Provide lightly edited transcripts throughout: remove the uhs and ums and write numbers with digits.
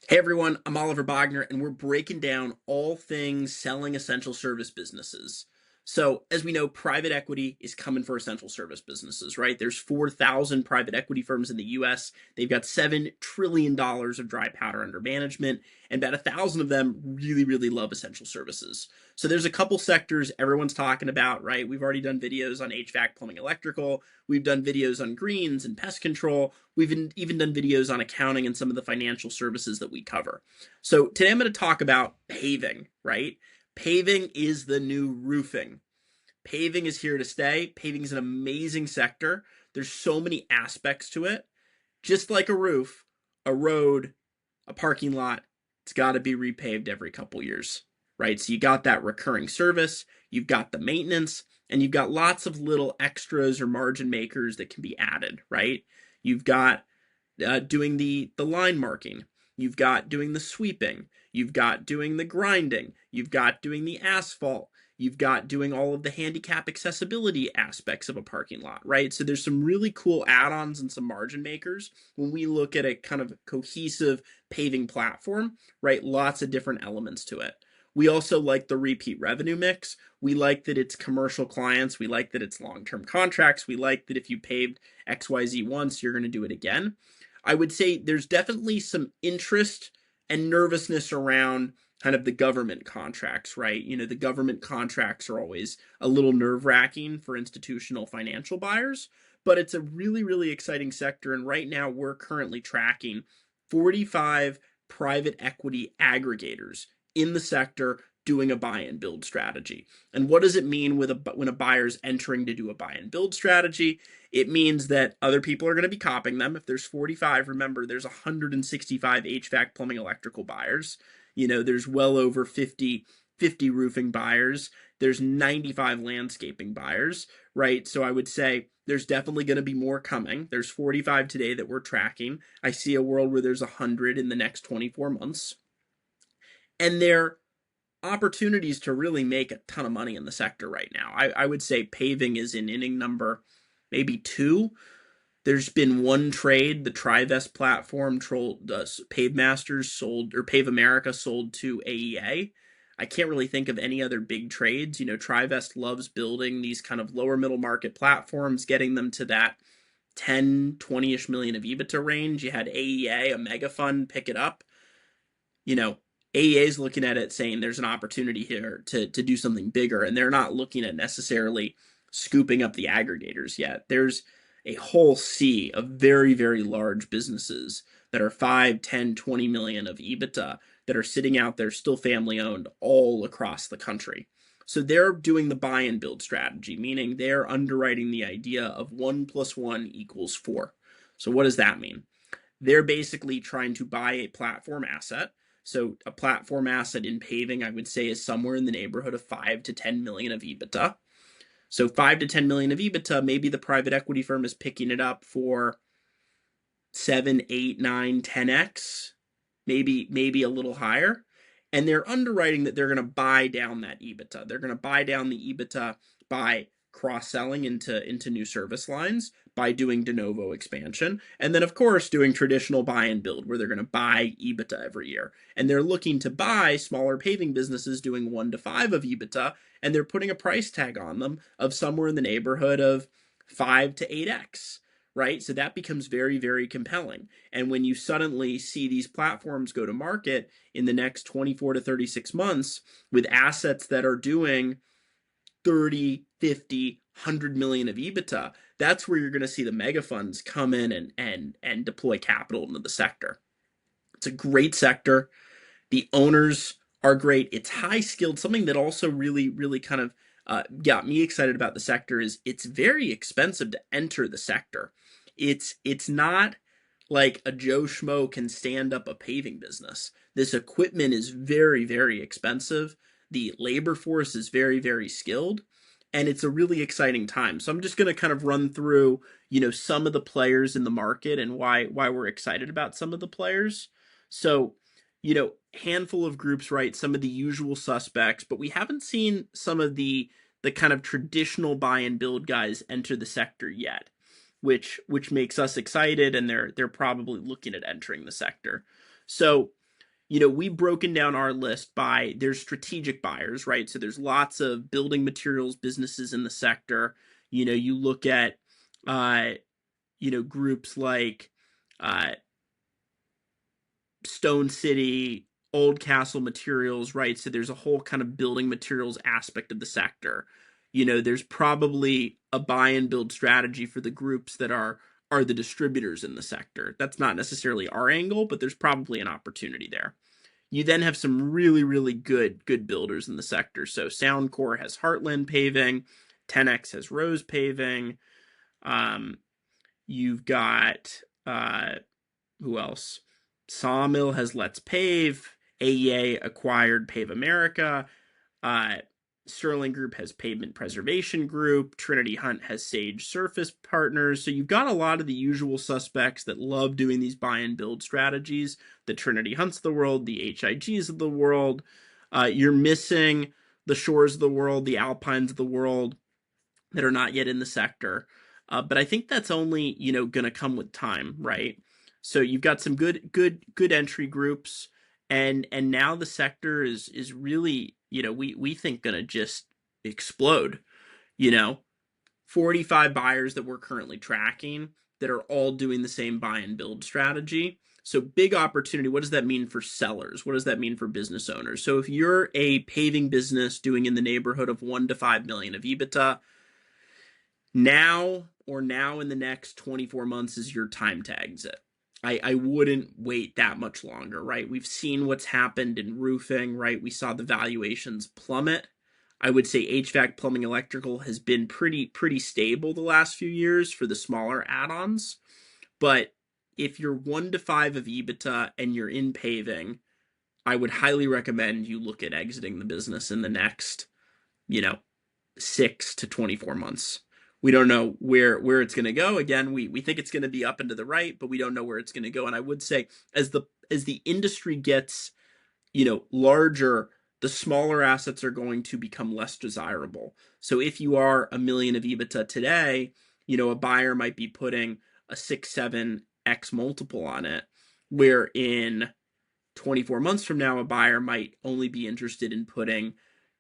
Hey everyone, I'm Oliver Bogner, and we're breaking down all things selling essential service businesses. So, as we know, private equity is coming for essential service businesses, right? There's 4,000 private equity firms in the US. They've got $7 trillion of dry powder under management, and about 1,000 of them really, really love essential services. So, there's a couple sectors everyone's talking about, right? We've already done videos on HVAC, plumbing, electrical. We've done videos on greens and pest control. We've even done videos on accounting and some of the financial services that we cover. So today I'm going to talk about paving, right? Paving is the new roofing. Paving is here to stay. Paving is an amazing sector. There's so many aspects to it. Just like a roof, a road, a parking lot, it's got to be repaved every couple years, right? So you got that recurring service, you've got the maintenance, and you've got lots of little extras or margin makers that can be added, right? You've got doing the line marking. You've got doing the sweeping. You've got doing the grinding. You've got doing the asphalt. You've got doing all of the handicap accessibility aspects of a parking lot, right? So there's some really cool add-ons and some margin makers when we look at a kind of cohesive paving platform, right? Lots of different elements to it. We also like the repeat revenue mix. We like that it's commercial clients. We like that it's long-term contracts. We like that if you paved XYZ once, you're going to do it again. I would say there's definitely some interest and nervousness around kind of the government contracts, right? You know, the government contracts are always a little nerve-wracking for institutional financial buyers, but it's a really, really exciting sector. And right now we're currently tracking 45 private equity aggregators in the sector doing a buy and build strategy. And what does it mean when a buyer's entering to do a buy and build strategy? It means that other people are going to be copying them. If there's 45, remember there's 165 HVAC, plumbing, electrical buyers. You know, there's well over 50 roofing buyers. There's 95 landscaping buyers, right? So I would say there's definitely going to be more coming. There's 45 today that we're tracking. I see a world where there's 100 in the next 24 months. And they're opportunities to really make a ton of money in the sector right now. I would say paving is in inning number maybe 2. There's been one trade, the Trivest platform, Pave Masters sold, or Pave America sold to AEA. I can't really think of any other big trades. You know, Trivest loves building these kind of lower middle market platforms, getting them to that 10, 20-ish million of EBITDA range. You had AEA, a mega fund, pick it up. You know, AEA is looking at it saying there's an opportunity here to do something bigger, and they're not looking at necessarily scooping up the aggregators yet. There's a whole sea of very, very large businesses that are 5, 10, 20 million of EBITDA that are sitting out there still family owned all across the country. So they're doing the buy and build strategy, meaning they're underwriting the idea of 1 + 1 = 4. So what does that mean? They're basically trying to buy a platform asset. So a platform asset in paving, I would say, is somewhere in the neighborhood of 5 to 10 million of EBITDA. So 5 to 10 million of EBITDA, maybe the private equity firm is picking it up for 7, 8, 9, 10x, maybe a little higher. And they're underwriting that they're going to buy down that EBITDA. They're going to buy down the EBITDA by cross-selling into new service lines, by doing de novo expansion, and then of course doing traditional buy and build where they're going to buy EBITDA every year. And they're looking to buy smaller paving businesses doing 1 to 5 of EBITDA, and they're putting a price tag on them of somewhere in the neighborhood of 5 to 8x. Right? So that becomes very, very compelling. And when you suddenly see these platforms go to market in the next 24 to 36 months with assets that are doing 30, 50, 100 million of EBITDA, that's where you're going to see the mega funds come in and deploy capital into the sector. It's a great sector. The owners are great. It's high skilled. Something that also really, really kind of got me excited about the sector is it's very expensive to enter the sector. It's not like a Joe Schmo can stand up a paving business. This equipment is very, very expensive. The labor force is very, very skilled, and it's a really exciting time. So I'm just going to kind of run through, you know, some of the players in the market and why we're excited about some of the players. So, you know, handful of groups, right? Some of the usual suspects, but we haven't seen some of the kind of traditional buy and build guys enter the sector yet, which makes us excited, and they're probably looking at entering the sector. So we've broken down our list by there's strategic buyers, right? So there's lots of building materials businesses in the sector. You look at, uh, groups like uh, Stone City, Old Castle Materials, right? So there's a whole kind of building materials aspect of the sector. There's probably a buy and build strategy for the groups that are the distributors in the sector. That's not necessarily our angle, but there's probably an opportunity there. You then have some really, really good builders in the sector. So Soundcore has Heartland Paving, 10X has Rose Paving. Um, you've got who else? Sawmill has Let's Pave. AEA acquired Pave America. Uh, Sterling Group has Pavement Preservation Group. Trinity Hunt has Sage Surface Partners. So you've got a lot of the usual suspects that love doing these buy and build strategies. The Trinity Hunts of the world, the HIGs of the world. You're missing the Shores of the world, the Alpines of the world that are not yet in the sector. But I think that's only, going to come with time, right? So you've got some good entry groups, and now the sector is really, we think going to just explode. You know, 45 buyers that we're currently tracking that are all doing the same buy and build strategy. So big opportunity. What does that mean for sellers? What does that mean for business owners? So if you're a paving business doing in the neighborhood of 1 to 5 million of EBITDA, now in the next 24 months is your time to exit. I wouldn't wait that much longer, right? We've seen what's happened in roofing, right? We saw the valuations plummet. I would say HVAC, plumbing, electrical has been pretty stable the last few years for the smaller add-ons. But if you're 1 to 5 of EBITDA and you're in paving, I would highly recommend you look at exiting the business in the next, 6 to 24 months. We don't know where it's going to go. Again, we think it's going to be up and to the right, but we don't know where it's going to go. And I would say as the industry gets, larger, the smaller assets are going to become less desirable. So if you are a million of EBITDA today, a buyer might be putting a 6-7x multiple on it, where in 24 months from now, a buyer might only be interested in putting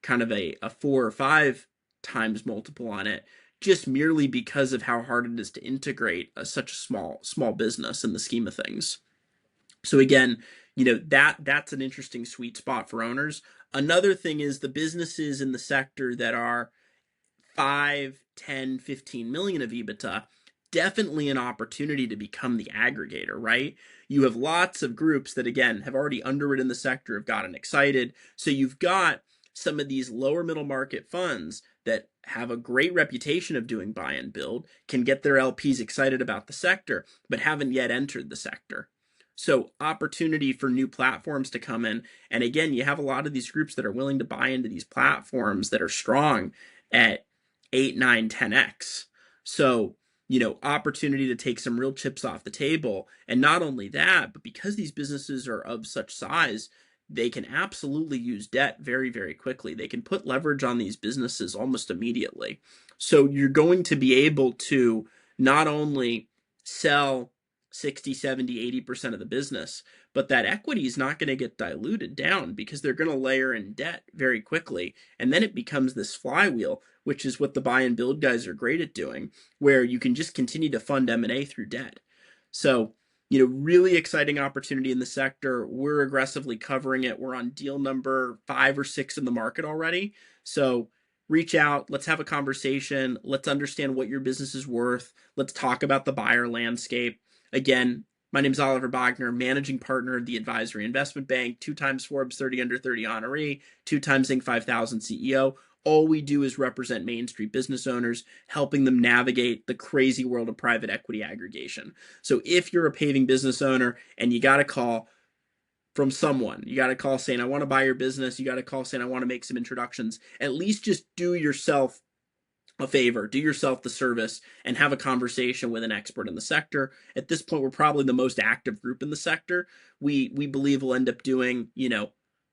kind of a 4 or 5 times multiple on it, just merely because of how hard it is to integrate such a small business in the scheme of things. So again, that's an interesting sweet spot for owners. Another thing is the businesses in the sector that are 5, 10, 15 million of EBITDA, definitely an opportunity to become the aggregator, right? You have lots of groups that, again, have already underwritten the sector, have gotten excited. So you've got some of these lower middle market funds that have a great reputation of doing buy and build, can get their LPs excited about the sector, but haven't yet entered the sector. So opportunity for new platforms to come in. And again, you have a lot of these groups that are willing to buy into these platforms that are strong at 8, 9, 10x. So, opportunity to take some real chips off the table. And not only that, but because these businesses are of such size, they can absolutely use debt very, very quickly. They can put leverage on these businesses almost immediately. So you're going to be able to not only sell 60, 70, 80% of the business, but that equity is not going to get diluted down because they're going to layer in debt very quickly. And then it becomes this flywheel, which is what the buy and build guys are great at doing, where you can just continue to fund M&A through debt. So, really exciting opportunity in the sector. We're aggressively covering it. We're on deal number 5 or 6 in the market already. So reach out. Let's have a conversation. Let's understand what your business is worth. Let's talk about the buyer landscape. Again, my name is Oliver Bogner, managing partner of the Advisory Investment Bank, 2 times Forbes 30 Under 30 honoree, 2 times Inc. 5000 CEO. All we do is represent Main Street business owners, helping them navigate the crazy world of private equity aggregation. So if you're a paving business owner and you got a call from someone, you got a call saying, I want to buy your business, you got a call saying, I want to make some introductions, at least just do yourself a favor, do yourself the service, and have a conversation with an expert in the sector. At this point, we're probably the most active group in the sector. We believe we'll end up doing,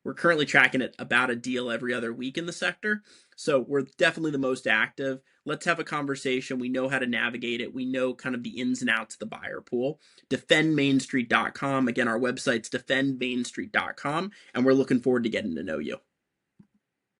we're currently tracking it about a deal every other week in the sector. So we're definitely the most active. Let's have a conversation. We know how to navigate it. We know kind of the ins and outs of the buyer pool. Defendmainstreet.com. Again, our website's defendmainstreet.com, and we're looking forward to getting to know you.